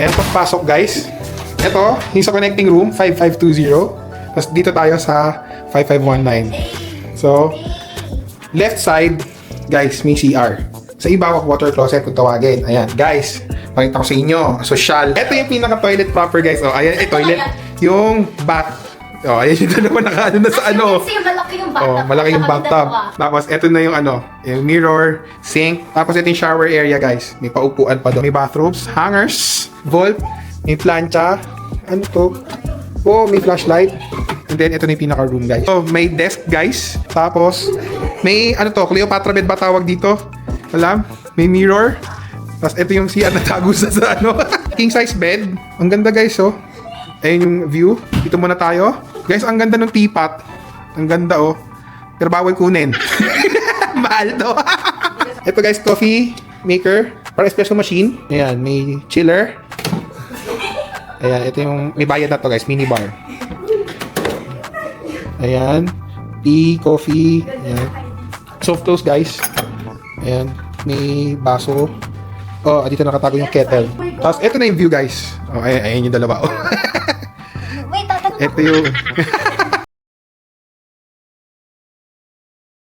And pagpasok guys, ito, yung sa connecting room, 5520. Tapos dito tayo sa 5519. So, left side, guys, may CR. Sa iba, water closet kung tawagin. Ayan, guys, pakita ko sa inyo. Social. Ito yung pinaka-toilet proper, guys. Oh, ayan, toilet. Yung bath. Oh, ayan yung dalawa naka-ano na sa ano. Kasi malaki yung bathtub. Oh, malaki yung bathtub. Tapos, ito na yung ano, yung mirror, sink. Tapos, ito yung shower area, guys. May paupuan pa doon. May bathrobes, hangers, vault, may plancha. Ano to? Oh, may flashlight. And then, ito na yung pinaka-room, guys. So, may desk, guys. Tapos, may, ano to, Cleopatra bed ba tawag dito? Alam? May mirror. Tapos, ito yung CR na tago sa ano. King-size bed. Ang ganda, guys, oh. Ayun yung view. Dito muna tayo. Guys, ang ganda ng teapot. Ang ganda, oh. Pero bawal kunin. Mahal to. Ito, guys, coffee maker. Para espresso machine. Ayan, may chiller. Ayan, ito yung, may bayad na to guys, mini bar. Ayan, tea, coffee, ayan. Soft close guys. Ayan, may baso. Oh, dito nakatago yung kettle. Tapos, ito na yung view guys. Oh, ayan yung dalawa. Oh. Wait, tatanong Ito yung,